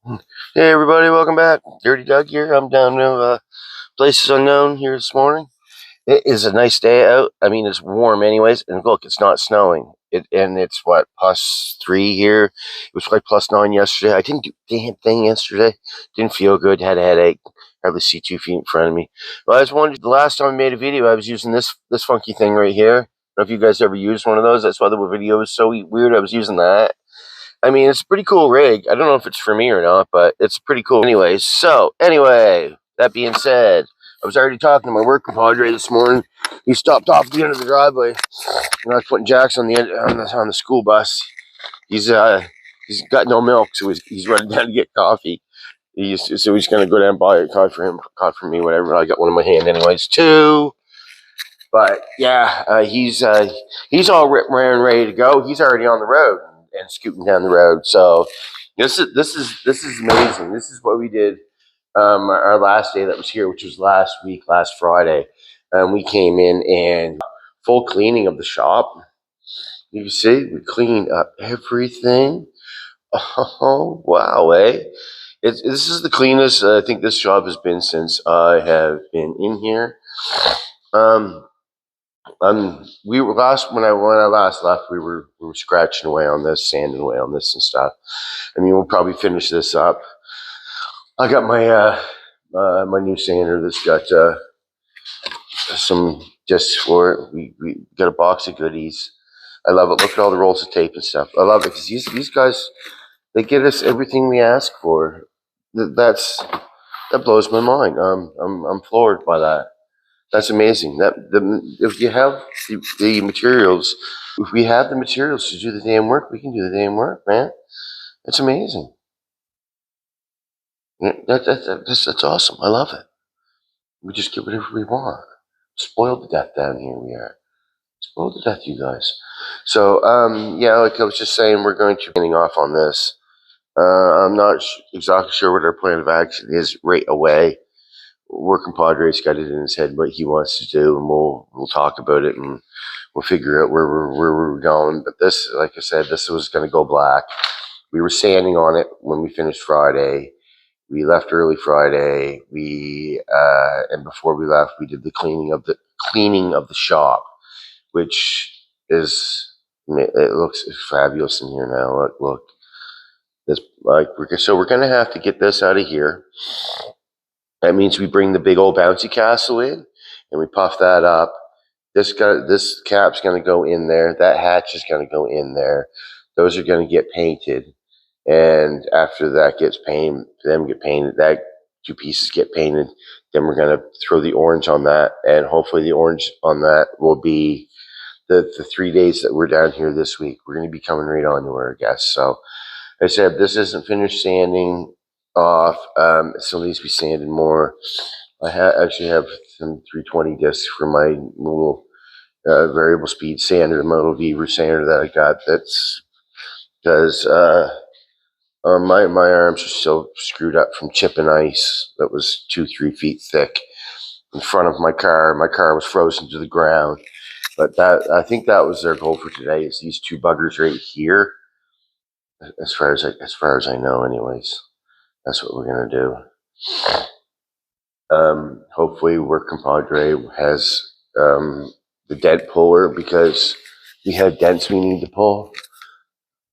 Hey everybody, welcome back. Dirty Doug here. I'm down to Places Unknown here this morning. It is a nice day out. I mean, it's warm anyways, and look, it's not snowing. It's what, +3 here. It was like +9 yesterday. I didn't do a damn thing yesterday. Didn't feel good. Had a headache. Hardly see 2 feet in front of me. Well, I was wondering, the last time I made a video, I was using this funky thing right here. I don't know if you guys ever used one of those. That's why the video was so weird. I was using that. I mean, it's a pretty cool rig. I don't know if it's for me or not, but it's pretty cool. Anyway, that being said, I was already talking to my work compadre this morning. He stopped off at the end of the driveway when I was putting Jax on the school bus. He's got no milk, so he's running down to get coffee. So he's gonna go down and buy a coffee for him, coffee for me, whatever. I got one in my hand anyways too. But yeah, he's all around ready to go. He's already on the road and scooting down the road. So this is amazing. This is what we did our last day that was here, which was last week, last Friday. We came in and full cleaning of the shop. You can see we cleaned up everything. Oh wow, eh? This is the cleanest I think this shop has been since I have been in here. We were last when I last left. We were scratching away on this, sanding away on this and stuff. I mean, we'll probably finish this up. I got my new sander that's got some discs for it. We got a box of goodies. I love it. Look at all the rolls of tape and stuff. I love it because these guys, they get us everything we ask for. That blows my mind. I'm floored by that. That's amazing. If you have the materials, if we have the materials to do the damn work, we can do the damn work, man. It's amazing. That's awesome. I love it. We just get whatever we want. Spoiled to death down here we are. Spoiled to death, you guys. So, yeah, like I was just saying, we're going to be getting off on this. I'm not exactly sure what our plan of action is right away. Working Padres got it in his head what he wants to do, and we'll talk about it and we'll figure out where we're going. But this, like I said, this was going to go black. We were sanding on it when we finished Friday. We left early Friday. And before we left, we did the cleaning of the shop, which is, it looks fabulous in here now. Look. This, so we're gonna have to get this out of here. That means we bring the big old bouncy castle in and we puff that up. This cap's going to go in there. That hatch is going to go in there. Those are going to get painted. And after that gets painted, that 2 pieces get painted. Then we're going to throw the orange on that. And hopefully the orange on that will be the 3 days that we're down here this week. We're going to be coming right on to her, I guess. So I said, this isn't finished sanding off. It still needs to be sanded more. I actually have some 320 discs for my little variable speed sander, my little Beaver sander that I got. That's because my arms are still screwed up from chipping ice that was 2-3 feet thick in front of my car. My car was frozen to the ground. But I think that was their goal for today. Is these 2 buggers right here. As far as I know, anyways. That's what we're gonna do. Hopefully, Work Compadre has the dent puller, because we have dents we need to pull,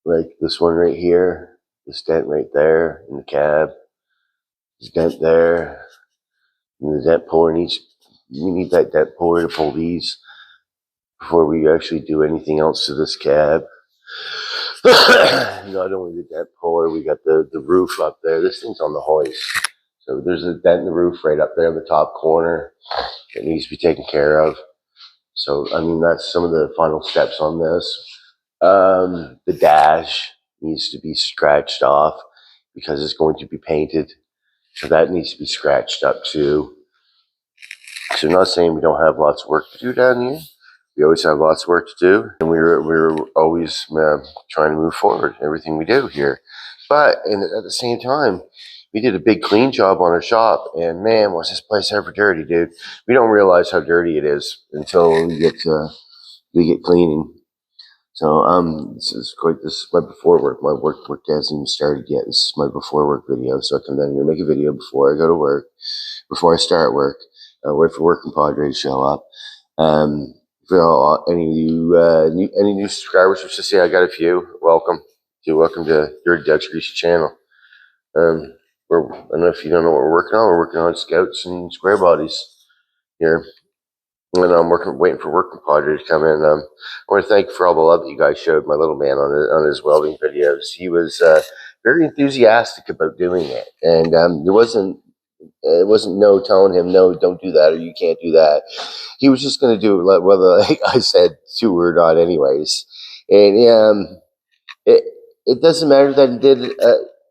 like this one right here, this dent right there in the cab, this dent there, and the dent puller we need that dent puller to pull these before we actually do anything else to this cab. Not only the dent puller, we got the roof up there. This thing's on the hoist. So there's a dent in the roof right up there in the top corner that needs to be taken care of. So, I mean, that's some of the final steps on this. The dash needs to be scratched off because it's going to be painted. So that needs to be scratched up too. So I'm not saying we don't have lots of work to do down here. We always have lots of work to do, and we're always trying to move forward everything we do here. But at the same time, we did a big clean job on our shop, and man, was this place ever dirty, dude. We don't realize how dirty it is until we get cleaning. So this is my before work. My work hasn't even started yet. This is my before work video. So I come down here, make a video before I go to work, before I start work. Wait for Working Padre to show up. For any new subscribers, let's just say I got a few. Welcome to Dirty Doug's Greasy channel. I don't know if you don't know what we're working on. We're working on scouts and square bodies here. And I'm waiting for Working Padre to come in. I want to thank you for all the love that you guys showed my little man on his welding videos. He was very enthusiastic about doing it, and it wasn't no telling him no, don't do that or you can't do that. He was just going to do it whether like I said to or not, anyways. And it it doesn't matter that he did.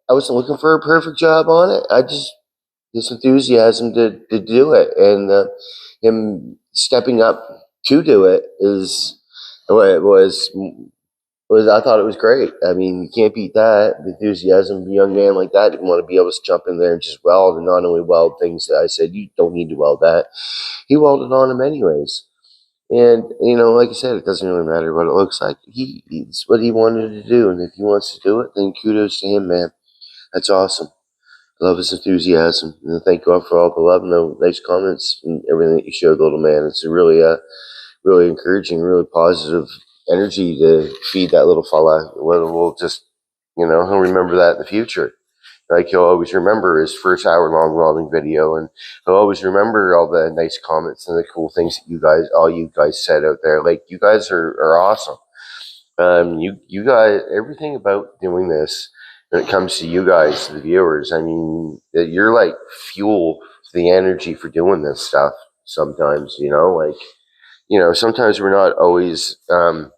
I wasn't looking for a perfect job on it. I just his enthusiasm to do it, and him stepping up to do it was I thought it was great. I mean, you can't beat that. The enthusiasm of a young man like that didn't want to be able to jump in there and just weld, and not only weld things that I said you don't need to weld that. He welded on them anyways. And like I said, it doesn't really matter what it looks like. It's what he wanted to do, and if he wants to do it, then kudos to him, man. That's awesome. I love his enthusiasm, and thank God for all the love and the nice comments and everything that you showed, little man. It's a really encouraging, really positive energy to feed that little fella. We'll just, he'll remember that in the future. Like he'll always remember his first hour-long welding video, and he'll always remember all the nice comments and the cool things that all you guys said out there. Like you guys are awesome. You guys, everything about doing this when it comes to you guys, the viewers. I mean, you're like fuel to the energy for doing this stuff. Sometimes, sometimes we're not always 100%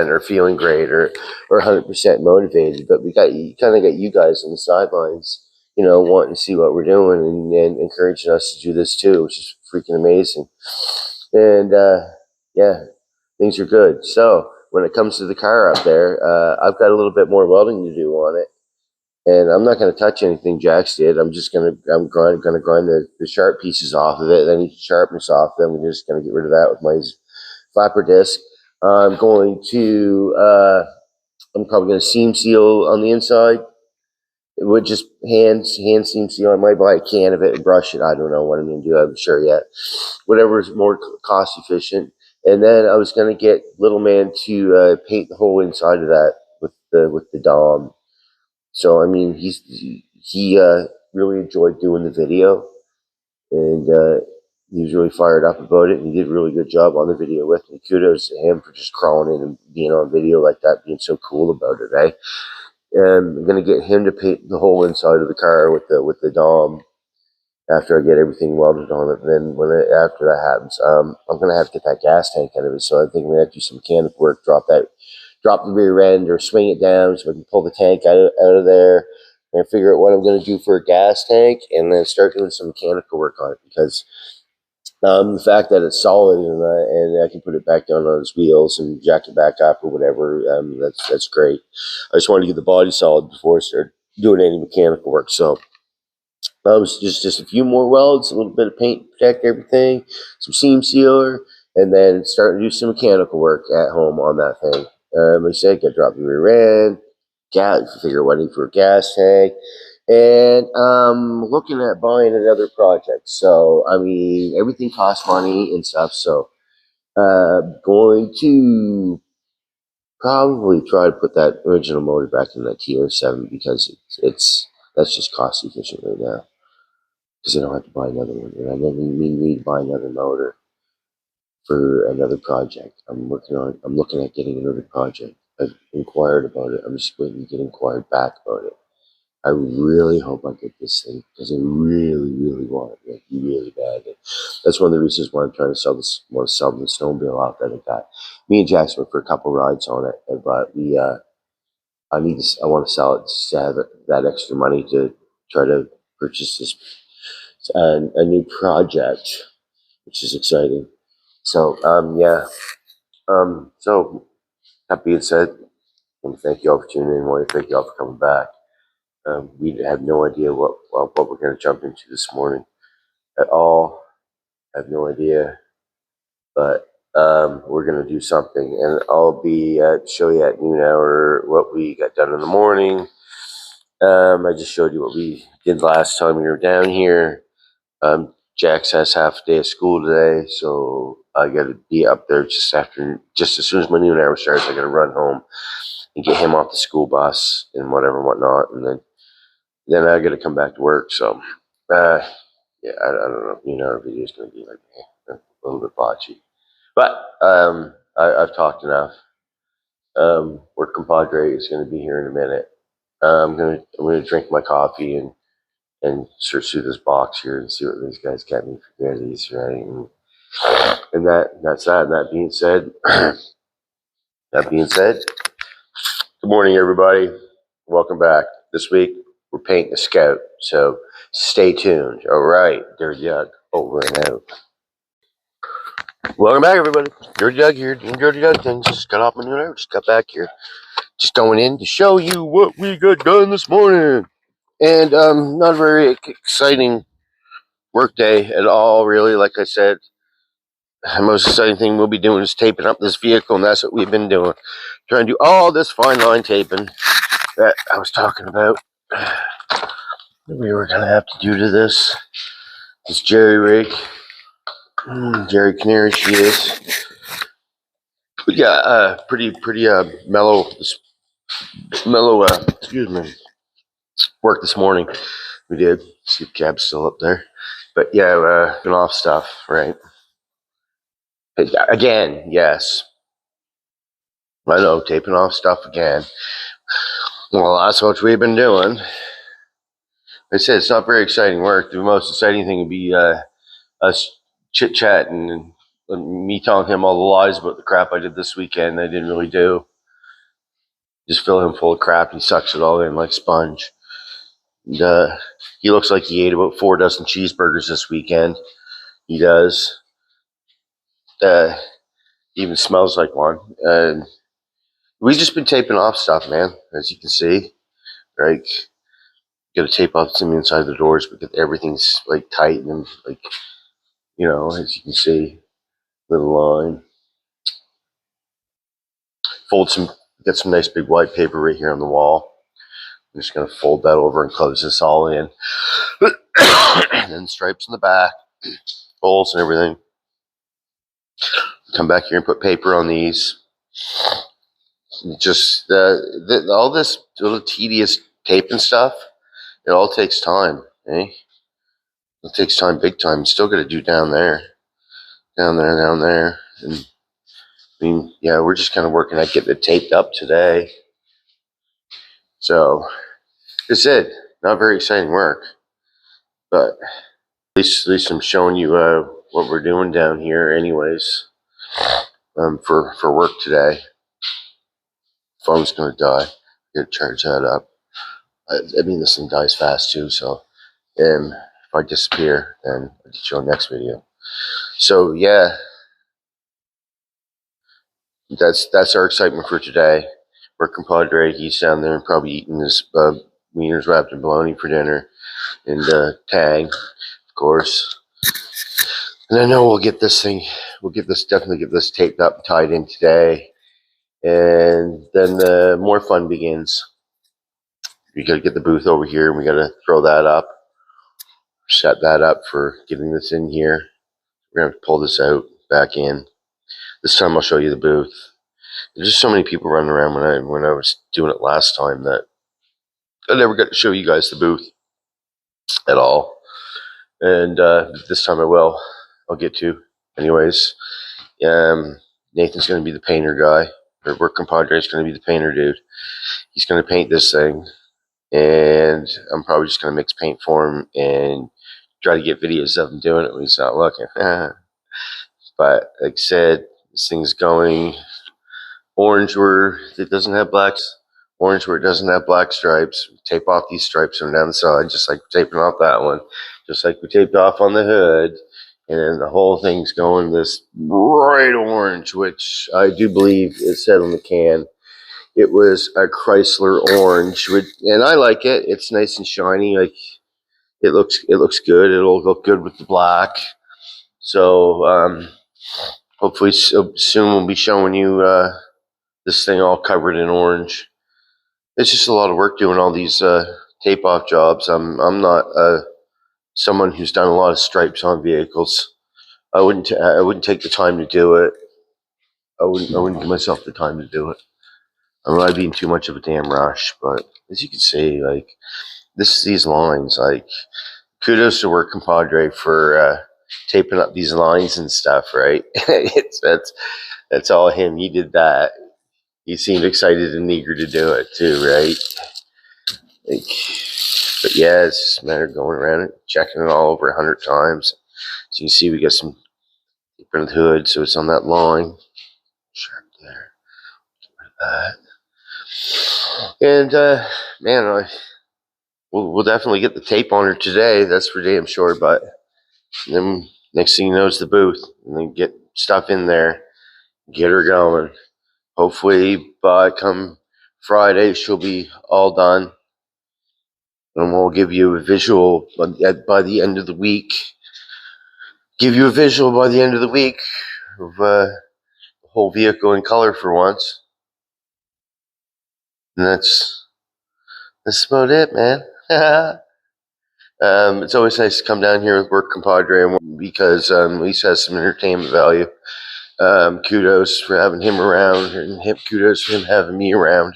or feeling great or 100% motivated, but we kind of got you guys on the sidelines, wanting to see what we're doing and encouraging us to do this too, which is freaking amazing. And yeah, things are good. So when it comes to the car up there, I've got a little bit more welding to do on it. And I'm not going to touch anything Jax did. I'm going to grind the sharp pieces off of it. Then need sharpness off. Then we're just going to get rid of that with my flapper disc. I'm probably going to seam seal on the inside. It would just hand seam seal. I might buy a can of it and brush it. I don't know what I'm going to do. I'm not sure yet. Whatever is more cost efficient. And then I was going to get little man to paint the whole inside of that with the Dom. So I mean, he really enjoyed doing the video, and he was really fired up about it, and he did a really good job on the video with me. Kudos to him for just crawling in and being on video like that, being so cool about it, eh? And I'm gonna get him to paint the whole inside of the car with the Dom after I get everything welded on it. And then after that happens, I'm gonna have to get that gas tank out of it. So I think I'm gonna have to do some mechanic work, drop the rear end or swing it down so I can pull the tank out of there and figure out what I'm going to do for a gas tank, and then start doing some mechanical work on it, because the fact that it's solid and I can put it back down on its wheels and jack it back up or whatever, that's great. I just wanted to get the body solid before I start doing any mechanical work. So that was just a few more welds, a little bit of paint to protect everything, some seam sealer, and then start to do some mechanical work at home on that thing. Like I said, got to drop the rear end, figure what I need for a gas tank, and looking at buying another project. So, I mean, everything costs money and stuff, so going to probably try to put that original motor back in that TR7, because that's just cost efficient right now, because I don't have to buy another one, and I never need to buy another motor for another project. I'm looking at getting another project. I've inquired about it. I'm just waiting to get inquired back about it. I really hope I get this thing, because I really, really want it, like really bad. That's one of the reasons why I'm trying to want to sell the snowmobile out that I got. Me and Jackson went for a couple rides on it, but I want to sell it to have that extra money to try to purchase this a new project, which is exciting. So yeah. So that being said, I want to thank you all for tuning in. I want to thank you all for coming back. We have no idea what we're going to jump into this morning at all. I have no idea, but we're gonna do something, and I'll be show you at noon hour what we got done in the morning. I just showed you what we did last time we were down here. Jax has half a day of school today, so I got to be up there just as soon as my noon hour starts. I got to run home and get him off the school bus and whatnot, and then I got to come back to work. So, yeah, I don't know. Our video is going to be like a little bit botchy, but I've talked enough. Work compadre is going to be here in a minute. I'm gonna drink my coffee and search through this box here and see what these guys got me for goodies, right? And that's that. And that being said, good morning, everybody. Welcome back. This week we're painting a scout, so stay tuned. All right, Dirty Doug, over and out. Welcome back, everybody. Dirty Doug here, doing Dirty Doug things. Just got off my new hour, just got back here. Just going in to show you what we got done this morning. And not a very exciting work day at all, really. Like I said, the most exciting thing we'll be doing is taping up this vehicle, and that's what we've been doing. Trying to do all this fine line taping that I was talking about. We were going to have to do to this Jerry rig. Jerry Canary she is. But yeah, pretty mellow, excuse me, work this morning. We did. See the cab's still up there. But yeah, been off stuff, right? Again, yes. I know, taping off stuff again. Well, that's what we've been doing. Like I said, it's not very exciting work. The most exciting thing would be us chit-chatting and me telling him all the lies about the crap I did this weekend I didn't really do. Just fill him full of crap. He sucks it all in like sponge. And, he looks like he ate about 4 dozen cheeseburgers this weekend. He does. Even smells like one. And we've just been taping off stuff, man, as you can see. Right? Got to tape off some inside the doors because everything's like tight and like, as you can see, little line. Got some nice big white paper right here on the wall. I'm just going to fold that over and close this all in. And then stripes in the back, holes and everything. Come back here and put paper on these. Just all this little tedious taping stuff, it all takes time, eh? It takes time, big time. Still got to do down there. And I mean, yeah, we're just kind of working at getting it taped up today. So, that's it. Not very exciting work. But at least I'm showing you what we're doing down here anyways. For work today. Phone's going to die. Got to charge that up. I mean, this thing dies fast too, so if I disappear, then I'll get you on the next video. So, yeah. That's our excitement for today. We're compadre. He's down there and probably eating his wieners wrapped in bologna for dinner, and tang, of course. And I know we'll definitely get this taped up and tied in today, and then the more fun begins. We got to get the booth over here, and we got to throw that up, set that up for getting this in here. We're gonna have to pull this out back in. This time I'll show you the booth. There's just so many people running around when I was doing it last time that I never got to show you guys the booth at all. And this time I will. I'll get to. Anyways, Nathan's going to be the painter guy. Or work compadre is going to be the painter dude. He's going to paint this thing. And I'm probably just going to mix paint for him and try to get videos of him doing it when he's not looking. But like I said, this thing's going orange where it doesn't have blacks. Orange where it doesn't have black stripes. Tape off these stripes from down the side, just like we're taping off that one. Just like we taped off on the hood. And then the whole thing's going this bright orange, which I do believe it said on the can. It was a Chrysler orange, and I like it. It's nice and shiny. Like it looks good. It'll look good with the black. So Hopefully soon we'll be showing you this thing all covered in orange. It's just a lot of work doing all these tape off jobs. I'm not someone who's done a lot of stripes on vehicles. I wouldn't take the time to do it. I wouldn't give myself the time to do it. I'm not being too much of a damn rush, but as you can see, like these lines, like kudos to Work Compadre for taping up these lines and stuff, right? That's all him. He did that. He seemed excited and eager to do it too, right? Like, but yeah, it's just a matter of going around it, checking it all over 100 times. So you can see we got some tape under the hood, so it's on that line. Sharp there. Get rid of that. And man, we'll definitely get the tape on her today. That's for damn sure. But then next thing you know is the booth, and then get stuff in there, get her going. Hopefully by come Friday she'll be all done, and we'll give you a visual by the end of the week. Give you a visual by the end of the week of the whole vehicle in color for once. And that's about it, man. It's always nice to come down here with Work Compadre because at least has some entertainment value. Kudos for having him around, and kudos for him having me around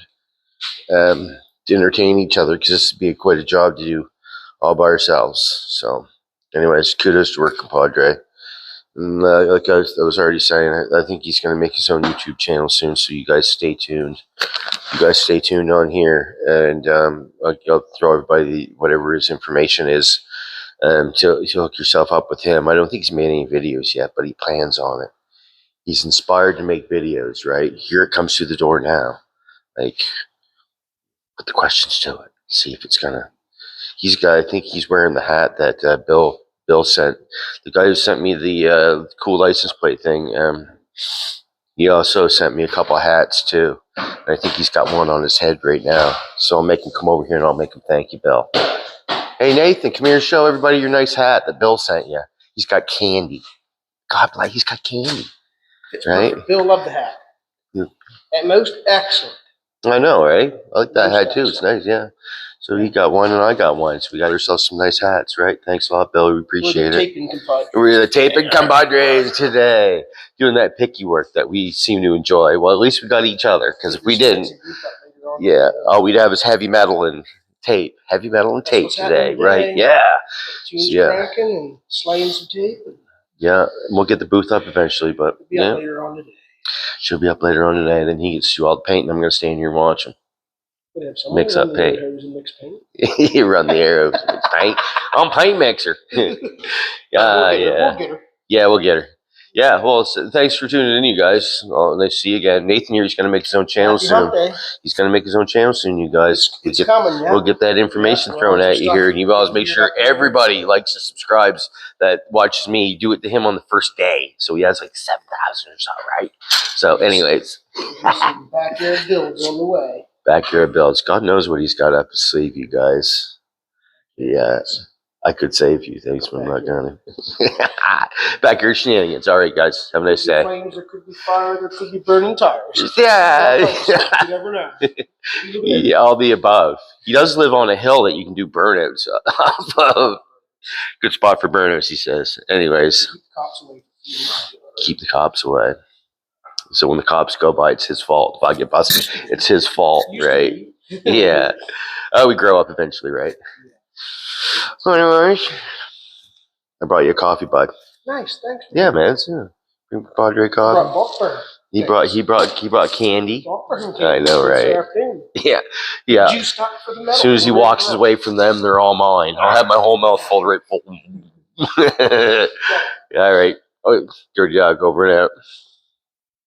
to entertain each other, because this would be quite a job to do all by ourselves. So, anyways, kudos to Work Compadre. And like I was already saying, I think he's going to make his own YouTube channel soon, so you guys stay tuned. You guys stay tuned on here, and I'll throw everybody whatever his information is to hook yourself up with him. I don't think he's made any videos yet, but he plans on it. He's inspired to make videos, right? Here it comes through the door now. Like, put the questions to it. See if it's gonna. I think he's wearing the hat that Bill sent. The guy who sent me the cool license plate thing. He also sent me a couple of hats too. And I think he's got one on his head right now. So I'll make him come over here and I'll make him thank you, Bill. Hey Nathan, come here and show everybody your nice hat that Bill sent you. He's got candy. God bless. He's got candy. It's right? Perfect. Bill loved the hat. Yeah. At most excellent. I know, right? I like that hat too. It's nice, yeah. So he got one and I got one. So we got ourselves some nice hats, right? Thanks a lot, Bill. We appreciate it. We're the taping compadres today. Doing that picky work that we seem to enjoy. Well, at least we got each other, because if we didn't, yeah, all we'd have is heavy metal and tape. Heavy metal and tape today, right? Yeah. Tunes cracking and slaying some tape. Yeah, we'll get the booth up eventually, but it'll be up later on today. She'll be up later on today. Then he gets to do all the paint, and I'm going to stay in here and watch him. Mix up paint. You run the arrows and mix paint. I'm paint mixer. Yeah. We'll get her. Yeah, we'll get her. Yeah, well, thanks for tuning in, you guys. Nice to see you again. Nathan here, he's going to make his own channel soon. He's going to make his own channel soon, you guys. We'll get that information thrown at you here. And you always make sure everybody likes and subscribes that watches me. Do it to him on the first day. So he has like 7,000 or so, right? So anyways. Backyard builds on the way. Backyard builds. God knows what he's got up his sleeve, you guys. Yeah. I could say a few things, but I'm not going to. Backyard shenanigans. All right, guys. Have a nice day. Flames, there could be fire, there could be burning tires. Yeah. You never know. Yeah, all the above. He does live on a hill that you can do burnouts off of. Good spot for burnouts, he says. Anyways. Keep the cops away. So when the cops go by, it's his fault. If I get busted, it's his fault, right? Yeah. Oh, we grow up eventually, right? So anyways, I brought you a coffee, bud. Nice, thanks. Yeah, man. Yeah. Padre coffee. He brought candy. I know, right? Yeah, yeah. As soon as he walks away from them, they're all mine. I'll have my whole mouth full right full. All right. Oh, dirty dog, over and out.